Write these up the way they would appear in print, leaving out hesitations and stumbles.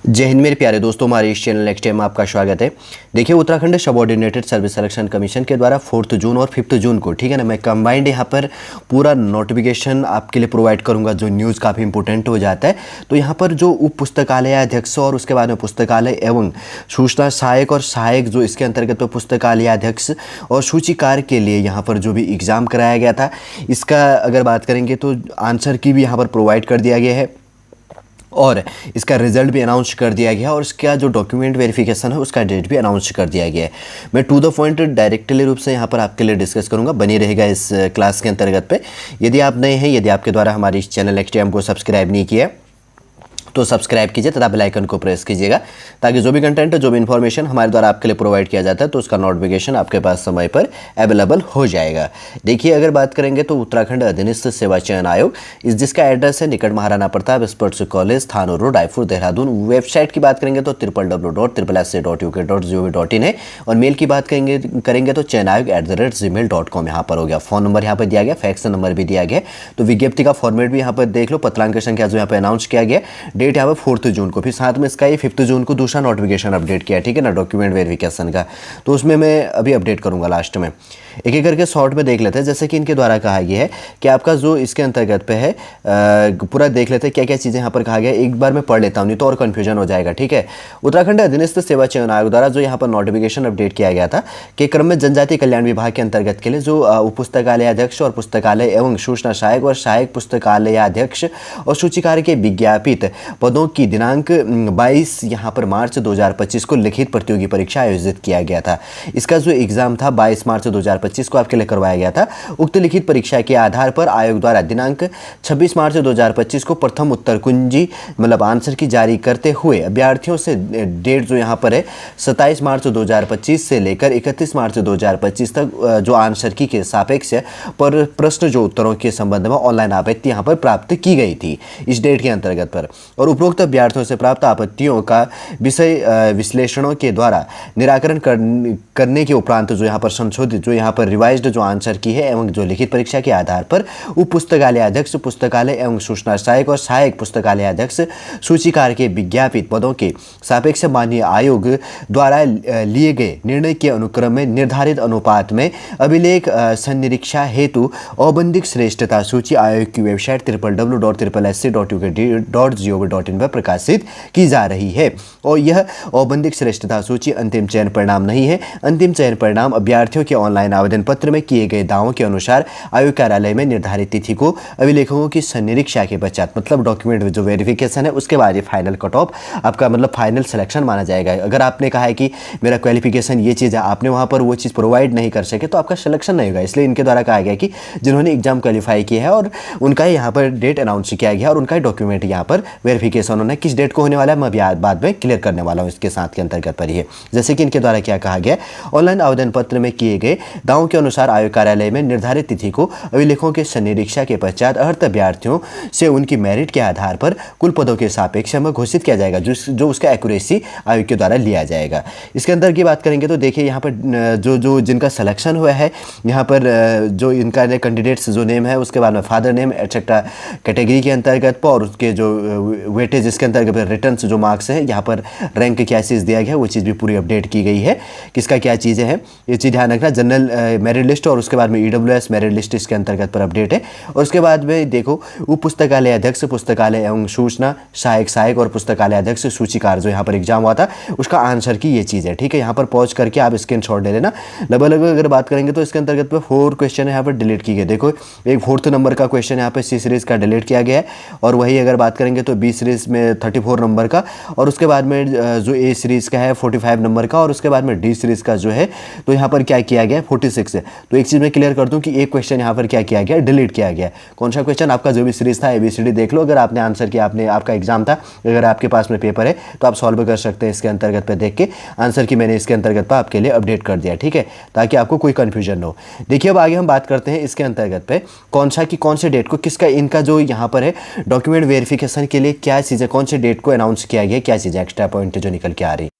जय हिंद मेरे प्यारे दोस्तों, हमारे इस चैनल नेक्स्ट टाइम में आपका स्वागत है। देखिए, Uttarakhand subordinated service selection commission के द्वारा 4 जून और 5 जून को, ठीक है ना, मैं कंबाइंड यहाँ पर पूरा नोटिफिकेशन आपके लिए प्रोवाइड करूँगा, जो न्यूज़ काफ़ी इंपॉर्टेंट हो जाता है। तो यहाँ पर जो उप पुस्तकालय अध्यक्ष और उसके बाद में पुस्तकालय एवं सूचना सहायक और सहायक, जो इसके अंतर्गत पुस्तकालय अध्यक्ष और सूचीकार के लिए यहाँ पर जो भी एग्ज़ाम कराया गया था, इसका अगर बात करेंगे तो आंसर की भी यहाँ पर प्रोवाइड कर दिया गया है और इसका रिजल्ट भी अनाउंस कर दिया गया और इसका जो डॉक्यूमेंट वेरिफिकेशन है उसका डेट भी अनाउंस कर दिया गया है। मैं टू द पॉइंट डायरेक्टली रूप से यहाँ पर आपके लिए डिस्कस करूँगा, बनी रहेगा इस क्लास के अंतर्गत पे। यदि आप नए हैं, यदि आपके द्वारा हमारे इस चैनल एक्सटीएम को सब्सक्राइब नहीं किया तो सब्सक्राइब कीजिए तथा बेल आइकन को प्रेस कीजिएगा, ताकि जो भी कंटेंट, जो भी इन्फॉर्मेशन हमारे द्वारा आपके लिए प्रोवाइड किया जाता है तो उसका नोटिफिकेशन आपके पास समय पर अवेलेबल हो जाएगा। देखिए, अगर बात करेंगे तो उत्तराखंड अधीनस्थ सेवा चयन आयोग, जिसका एड्रेस है निकट महाराणा प्रताप स्पोर्ट्स कॉलेज, थानो रोड, रायपुर, देहरादून। वेबसाइट की बात करेंगे तो www.SSC.uk.gov.in है और मेल की बात करेंगे तो chenaayog@gmail.com यहाँ पर हो गया। फ़ोन नंबर यहाँ पर दिया गया, फैक्स नंबर भी दिया गया। तो विज्ञप्ति का फॉर्मेट भी यहाँ पर देख लो, पत्रांक की संख्या जो यहाँ पर अनाउंस किया गया, डेट यहाँ पर 4 जून को, फिर साथ में इसका ये 5 जून को दूसरा नोटिफिकेशन अपडेट किया, ठीक है ना, डॉक्यूमेंट वेरिफिकेशन का। तो उसमें मैं अभी अपडेट करूंगा लास्ट में। एक एक करके शॉर्ट में देख लेते हैं। जैसे कि इनके द्वारा कहा गया है कि आपका जो इसके अंतर्गत पे है, पूरा देख लेते हैं क्या क्या चीज़ें यहाँ पर कहा गया है। एक बार मैं पढ़ लेता हूँ, नहीं तो और कन्फ्यूजन हो जाएगा, ठीक है। उत्तराखंड अधीनस्थ सेवा चयन आयोग द्वारा जो यहाँ पर नोटिफिकेशन अपडेट किया गया था के क्रम में जनजातीय कल्याण विभाग के अंतर्गत के लिए जो उप पुस्तकालय अध्यक्ष और पुस्तकालय एवं सूचना सहायक और सहायक पुस्तकालय अध्यक्ष और सूचीकार के विज्ञापित पदों की दिनांक 22 यहाँ पर मार्च 2025 को लिखित प्रतियोगी परीक्षा आयोजित किया गया था। इसका जो एग्जाम था 22 मार्च 2025 को आपके लिए करवाया गया था। उक्त लिखित परीक्षा के आधार पर आयोग द्वारा दिनांक 26 मार्च 2025 को प्रथम उत्तर कुंजी मतलब आंसर की जारी करते हुए अभ्यर्थियों से डेट जो यहाँ पर है 27 मार्च 2025 से लेकर 31 मार्च 2025 तक जो आंसर की के सापेक्ष पर प्रश्न जो उत्तरों के संबंध में ऑनलाइन आपत्ति यहाँ पर प्राप्त की गई थी इस डेट के अंतर्गत पर, और उपरोक्त अभ्यर्थियों से प्राप्त आपत्तियों का विषय विश्लेषणों के द्वारा निराकरण करने के उपरांत जो यहाँ पर संशोधित, जो यहाँ पर रिवाइज्ड जो आंसर की है एवं जो लिखित परीक्षा के आधार पर उप पुस्तकालय अध्यक्ष, पुस्तकालय एवं सूचना सहायक और सहायक पुस्तकालय अध्यक्ष सूचीकार के विज्ञापित पदों के सापेक्ष माननीय आयोग द्वारा लिए गए निर्णय के अनुक्रम में निर्धारित अनुपात में अभिलेख संनिरीक्षा हेतु औबंधिक श्रेष्ठता सूची आयोग की वेबसाइट www.SSC.uk.gov.in पर प्रकाशित की जा रही है। और यह औबंधिक श्रेष्ठता सूची अंतिम चयन परिणाम नहीं है। अंतिम चयन परिणाम अभ्यर्थियों के ऑनलाइन आवेदन पत्र में किए गए दावों के अनुसार आयोग कार्यालय में निर्धारित तिथि को अभिलेखों की संनिरीक्षा के पश्चात, मतलब डॉक्यूमेंट जो वेरिफिकेशन है उसके बाद ये फाइनल कट ऑफ आपका मतलब फाइनल सिलेक्शन माना जाएगा। अगर आपने कहा है कि मेरा क्वालिफिकेशन ये चीज़ है, आपने वहाँ पर वो चीज़ प्रोवाइड नहीं कर सके तो आपका सिलेक्शन नहीं होगा। इसलिए इनके द्वारा कहा गया कि जिन्होंने एग्जाम क्वालिफाई किया है और उनका यहाँ पर डेट अनाउंस किया गया और उनका डॉक्यूमेंट यहाँ पर वेरिफिकेशन उन्होंने किस डेट को होने वाला है मैं बाद में क्लियर करने वाला हूँ इसके साथ के अंतर्गत पर ही है। जैसे कि इनके द्वारा क्या कहा गया, ऑनलाइन आवेदन पत्र में किए गए दावों के अनुसार आयोग कार्यालय में निर्धारित तिथि को अभिलेखों के संनिरीक्षा के पश्चात अर्हत अभ्यर्थियों से उनकी मेरिट के आधार पर कुल पदों के सापेक्ष में घोषित किया जाएगा, जो उसका एक्यूरेसी आयोग के द्वारा लिया जाएगा। इसके अंदर की बात करेंगे तो देखिए यहाँ पर जो जिनका सिलेक्शन हुआ है, यहाँ पर जो इनका कैंडिडेट्स जो नेम है उसके बाद में फादर नेम एक्सेट्रा कैटेगरी के अंतर्गत पर और उसके जो वेटेज इसके अंतर्गत रिटर्न जो मार्क्स है, यहाँ पर रैंक क्या चीज़ दिया गया वो चीज़ भी पूरी अपडेट की गई है। किसका क्या चीज़ें हैं ये चीज़ ध्यान रखना। जनरल मेरिट लिस्ट और उसके बाद में EWS मेरिट लिस्ट इसके अंतर्गत पर अपडेट है। और उसके बाद में देखो उप पुस्तकालय अध्यक्ष, पुस्तकालय एवं सूचना सहायक और पुस्तकालय अध्यक्ष सूचीकार जो यहाँ पर एग्जाम हुआ था उसका आंसर की ये चीज़ है, ठीक है। यहाँ पर पॉज करके आप स्क्रीनशॉट ले लेना। लगभग अगर बात करेंगे तो इसके अंतर्गत पर 4 क्वेश्चन यहाँ पर डिलीट किए गए। देखो एक 4th नंबर का क्वेश्चन यहाँ पर C सीरीज़ का डिलीट किया गया है और वही अगर बात करेंगे तो B सीरीज़ में 34 नंबर का और उसके बाद में जो A सीरीज़ का है 45 नंबर का और उसके बाद में D सीरीज़ का जो है तो यहाँ पर क्या किया गया 46 है। तो एक चीज़ मैं क्लियर कर दूँ कि एक क्वेश्चन यहाँ पर क्या किया गया, डिलीट किया गया। कौन सा क्वेश्चन, आपका जो भी सीरीज़ था ABCD देख लो। अगर आपने आंसर किया, आपका एग्जाम था, अगर आपके पास में पेपर है तो आप सॉल्व कर सकते हैं इसके अंतर्गत पर देख के। आंसर की मैंने इसके अंतर्गत पर आपके लिए अपडेट कर दिया, ठीक है, ताकि आपको कोई कन्फ्यूजन न हो। देखिए अब आगे हम बात करते हैं इसके अंतर्गत पे कौन से डेट को किसका इनका जो यहाँ पर है डॉक्यूमेंट वेरिफिकेशन के लिए क्या चीज़ें, कौन से डेट को अनाउंस किया गया, क्या चीज़ें एक्स्ट्रा पॉइंट जो निकल के आ रही है।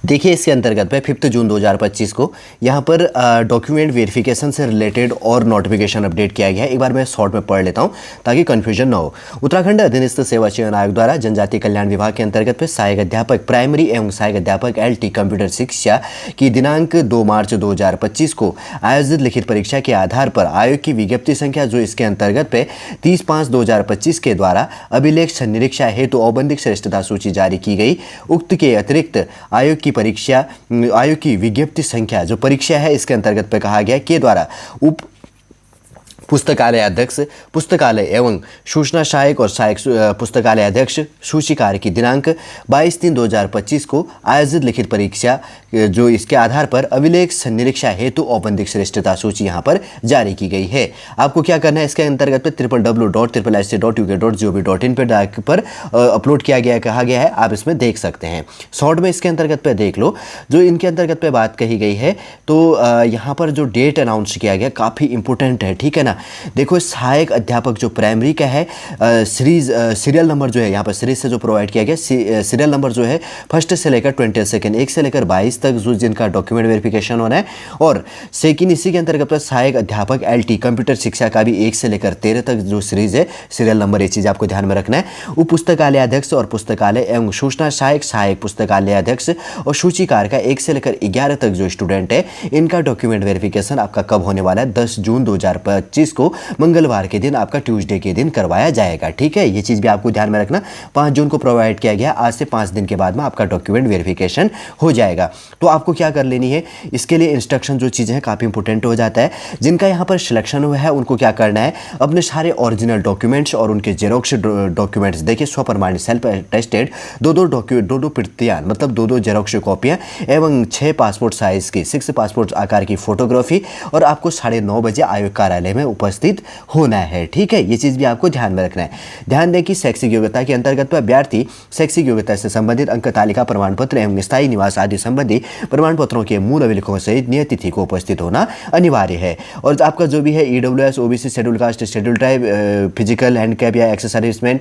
देखिए इसके अंतर्गत पे 5 जून 2025 को यहाँ पर डॉक्यूमेंट वेरिफिकेशन से रिलेटेड और नोटिफिकेशन अपडेट किया गया है। एक बार मैं शॉर्ट में पढ़ लेता हूँ ताकि कन्फ्यूजन ना हो। उत्तराखंड अधीनस्थ सेवा चयन आयोग द्वारा जनजातीय कल्याण विभाग के अंतर्गत पे सहायक अध्यापक प्राइमरी एवं सहायक अध्यापक LT कंप्यूटर शिक्षा की दिनांक 2 मार्च 2025 को आयोजित लिखित परीक्षा के आधार पर आयोग की विज्ञप्ति संख्या जो इसके अंतर्गत पे 30/5/2025 के द्वारा अभिलेख संनिरीक्षा हेतु औबंधिक श्रेष्ठता सूची जारी की गई। उक्त के अतिरिक्त आयोग की विज्ञप्ति संख्या जो परीक्षा है इसके अंतर्गत पे कहा गया के द्वारा उप पुस्तकालय अध्यक्ष पुस्तकालय एवं सूचना सहायक और सहायक पुस्तकालय अध्यक्ष सूचीकार की दिनांक 22/3/2025 को आयोजित लिखित परीक्षा जो इसके आधार पर अभिलेख संनिरीक्षा हेतु औपबंधिक श्रेष्ठता सूची यहाँ पर जारी की गई है। आपको क्या करना है इसके अंतर्गत पे www.sc.uk.gov.in पर अपलोड किया गया कहा गया है, आप इसमें देख सकते हैं। शॉर्ट में इसके अंतर्गत पे देख लो जो इनके अंतर्गत पे बात कही गई है। तो यहाँ पर जो डेट अनाउंस किया गया काफ़ी इंपॉर्टेंट है, ठीक है ना। देखो सहायक अध्यापक जो प्राइमरी का है सीरियल नंबर जो है यहाँ पर सीरीज से जो प्रोवाइड किया गया सीरियल नंबर जो है 1 से लेकर 22 1 से लेकर 22 तक जो जिनका डॉक्यूमेंट वेरिफिकेशन होना है। और सेकंड इसी के अंतर्गत सहायक अध्यापक LT कंप्यूटर शिक्षा का भी 1 से लेकर 13 तक जो सीरीज है सीरियल नंबर, ये चीज़ आपको ध्यान में रखना है। उप पुस्तकालय अध्यक्ष और पुस्तकालय एवं सूचना सहायक पुस्तकालय अध्यक्ष और सूचीकार का 1 से लेकर 11 तक जो स्टूडेंट है इनका डॉक्यूमेंट वेरिफिकेशन आपका कब होने वाला है 10 जून 2025 को मंगलवार के दिन आपका ट्यूसडे के दिन करवाया जाएगा, ठीक है। ये चीज़ भी आपको ध्यान में रखना। 5 जून को प्रोवाइड किया गया, आज से 5 दिन के बाद में आपका डॉक्यूमेंट वेरिफिकेशन हो जाएगा। तो आपको क्या कर लेनी है इसके लिए इंस्ट्रक्शन जो चीज़ें हैं काफ़ी इंपॉर्टेंट हो जाता है। जिनका यहाँ पर सिलेक्शन हुआ है उनको क्या करना है अपने सारे ओरिजिनल डॉक्यूमेंट्स और उनके जेरोक्स डॉक्यूमेंट्स देखिए स्वप्रमाणित सेल्फ अटेस्टेड दो प्रतियां मतलब 2 जेरोक्स कॉपियाँ एवं 6 पासपोर्ट साइज की 6 पासपोर्ट आकार की फोटोग्राफी और आपको 9:30 बजे आयोग कार्यालय में उपस्थित होना है, ठीक है। ये चीज़ भी आपको ध्यान में रखना है। ध्यान दें कि शैक्षिक योग्यता के अंतर्गत पर अभ्यर्थी शैक्षिक योग्यता से संबंधित अंक तालिका प्रमाण पत्र एवं स्थायी निवास आदि संबंधी प्रमाण पत्रों के मूल अभिलेखों सहित नियत तिथि को उपस्थित होना अनिवार्य है। और आपका जो भी है EWS OBC schedule caste schedule tribe physical handicap या एक्स सर्विसमैन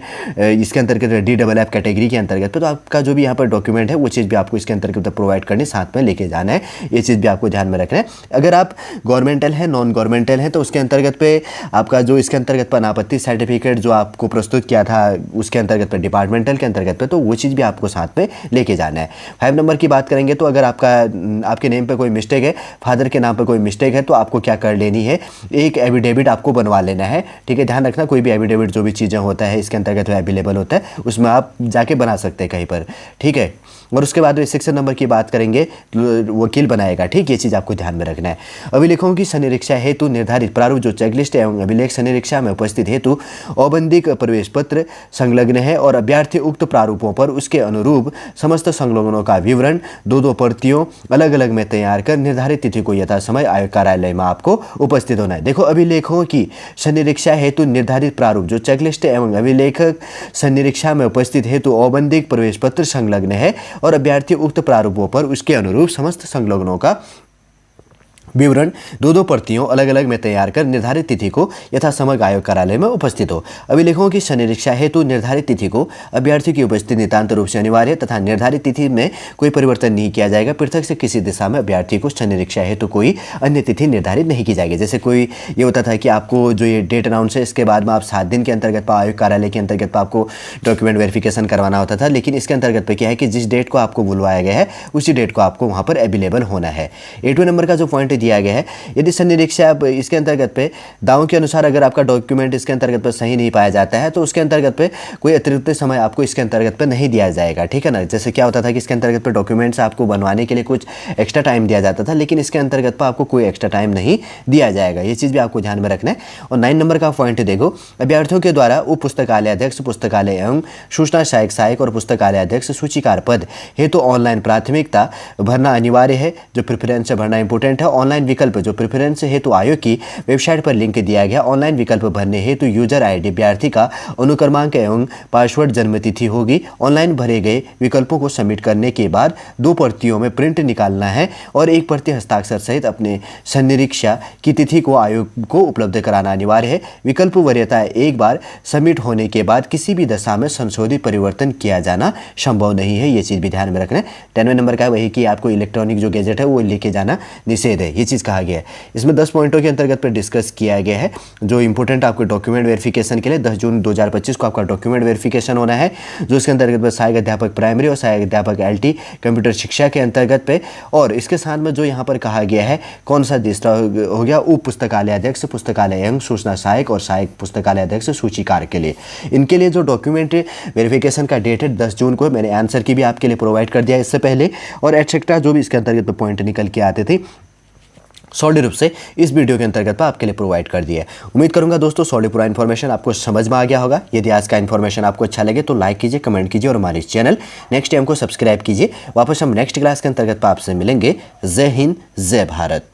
इसके अंतर्गत DFF कैटेगरी के अंतर्गत तो आपका जो भी यहाँ पर डॉक्यूमेंट है वो चीज़ भी आपको इसके अंतर्गत प्रोवाइड करनी साथ में लेके जाना है। ये चीज़ भी आपको ध्यान में रखना है। अगर आप गवर्नमेंटल है नॉन गवर्नमेंटल है तो उसके अंतर्गत पे आपका जो इसके अंतर्गत पर अनापत्ति सर्टिफिकेट जो आपको प्रस्तुत किया था उसके अंतर्गत पर डिपार्टमेंटल के अंतर्गत पे तो वो चीज़ भी आपको साथ में लेके जाना है। 5 नंबर की बात करेंगे तो अगर आपके नेम पे कोई मिस्टेक है, फादर के नाम पे कोई मिस्टेक है तो आपको क्या कर लेनी है एक एविडेविट आपको बनवा लेना है, ठीक है। ध्यान रखना कोई भी एविडेविट जो भी चीज़ें होता है इसके अंतर्गत अवेलेबल होता है उसमें आप जाके बना सकते हैं कहीं पर, ठीक है। और उसके बाद 6 नंबर की बात करेंगे वकील बनाएगा, ठीक। ये चीज़ आपको ध्यान में रखना है। अभिलेखों की संनिरीक्षा हेतु निर्धारित प्रारूप जो चेकलिस्ट एवं अभिलेख संनिरीक्षा में उपस्थित हेतु औबंधिक प्रवेश पत्र संलग्न है और अभ्यर्थी उक्त प्रारूपों पर उसके अनुरूप समस्त संलग्नों का विवरण 2 प्रतियों अलग अलग में तैयार कर निर्धारित तिथि को यथा समय आयोग कार्यालय में आपको उपस्थित होना है। देखो अभिलेखों की संनिरीक्षा हेतु निर्धारित प्रारूप जो चेकलिस्ट एवं अभिलेख संनिरीक्षा में उपस्थित हेतु औबंधिक प्रवेश पत्र संलग्न है और अभ्यर्थी उक्त प्रारूपों पर उसके अनुरूप समस्त संलग्नों का विवरण 2 प्रतियों अलग अलग में तैयार कर निर्धारित तिथि को यथा समय आयोग कार्यालय में उपस्थित हो। अभिलेखों की संनिरीक्षा हेतु निर्धारित तिथि को अभ्यर्थी की उपस्थिति नितांत रूप से अनिवार्य तथा निर्धारित तिथि में कोई परिवर्तन नहीं किया जाएगा। पृथक से किसी दिशा में अभ्यर्थी को संनिरीक्षा हेतु कोई अन्य तिथि निर्धारित नहीं की जाएगी। जैसे कोई ये होता था कि आपको जो ये डेट अनाउंस है इसके बाद में आप 7 दिन के अंतर्गत आयोग कार्यालय के अंतर्गत आपको डॉक्यूमेंट वेरिफिकेशन करवाना होता था, लेकिन इसके अंतर्गत पे क्या है कि जिस डेट को आपको बुलवाया गया है उसी डेट को आपको वहाँ पर अवेलेबल होना है। 8 नंबर का जो पॉइंट दिया गया है यदि संनिरीक्षा इसके अंतर्गत पे दावों के अनुसार अगर आपका डॉक्यूमेंट इसके अंतर्गत पे सही नहीं पाया जाता है तो उसके अंतर्गत पे कोई अतिरिक्त समय आपको इसके अंतर्गत पे नहीं दिया जाएगा, ठीक है ना। जैसे क्या होता था कि इसके अंतर्गत पे डॉक्यूमेंट्स आपको बनवाने के लिए कुछ एक्स्ट्रा टाइम दिया जाता था, लेकिन इसके अंतर्गत पे आपको कोई एक्स्ट्रा टाइम नहीं दिया जाएगा। ये चीज़ भी आपको ध्यान में रखना है। और 9 नंबर का पॉइंट देखो अभ्यर्थियों के द्वारा उप पुस्तकालय अध्यक्ष पुस्तकालय एवं सूचना सहायक और पुस्तकालय अध्यक्ष सूचीकार पद हेतु ऑनलाइन प्राथमिकता भरना अनिवार्य है। जो प्रेफरेंस से भरना इंपॉर्टेंट है। ऑनलाइन ऑनलाइन विकल्प जो प्रेफरेंस हेतु आयोग की वेबसाइट पर लिंक दिया गया। ऑनलाइन विकल्प भरने हेतु यूजर आईडी, अभ्यर्थी का अनुक्रमांक एवं पासवर्ड, जन्मतिथि होगी। ऑनलाइन भरे गए विकल्पों को सबमिट करने के बाद 2 प्रतियों में प्रिंट निकालना है और 1 प्रति हस्ताक्षर सहित अपने संनिरीक्षा की तिथि को आयोग को उपलब्ध कराना अनिवार्य है। विकल्प वरीयता एक बार सबमिट होने के बाद किसी भी दशा में संशोधित परिवर्तन किया जाना संभव नहीं है। ये चीज़ भी ध्यान में रखना है। 10वें नंबर का वही कि आपको इलेक्ट्रॉनिक जो गैजेट है वो लेके जाना निषेध है, ये चीज़ कहा गया है। इसमें 10 पॉइंटों के अंतर्गत पर डिस्कस किया गया है जो इंपॉर्टेंट आपके डॉक्यूमेंट वेरिफिकेशन के लिए 10 जून 2025 को आपका डॉक्यूमेंट वेरिफिकेशन होना है, जो इसके अंतर्गत सहायक अध्यापक प्राइमरी और सहायक अध्यापक LT कंप्यूटर शिक्षा के अंतर्गत पे। और इसके साथ में जो यहाँ पर कहा गया है कौन सा दूसरा हो गया, उप पुस्तकालय अध्यक्ष, पुस्तकालय एवं सूचना सहायक और सहायक पुस्तकालय अध्यक्ष सूचीकार के लिए। इनके लिए जो डॉक्यूमेंट वेरिफिकेशन का डेट है 10 जून को, मैंने आंसर की भी आपके लिए प्रोवाइड कर दिया इससे पहले, और एटसेट्रा जो भी इसके अंतर्गत पॉइंट निकल के आते थे सॉलिड रूप से इस वीडियो के अंतर्गत आपके लिए प्रोवाइड कर दिया है। उम्मीद करूंगा दोस्तों सॉलिड पूरा इन्फॉर्मेशन आपको समझ में आ गया होगा। यदि आज का इन्फॉर्मेशन आपको अच्छा लगे तो लाइक कीजिए, कमेंट कीजिए और हमारे चैनल नेक्स्ट टाइम को सब्सक्राइब कीजिए। वापस हम नेक्स्ट क्लास के अंतर्गत आपसे मिलेंगे। जय हिंद, जय भारत।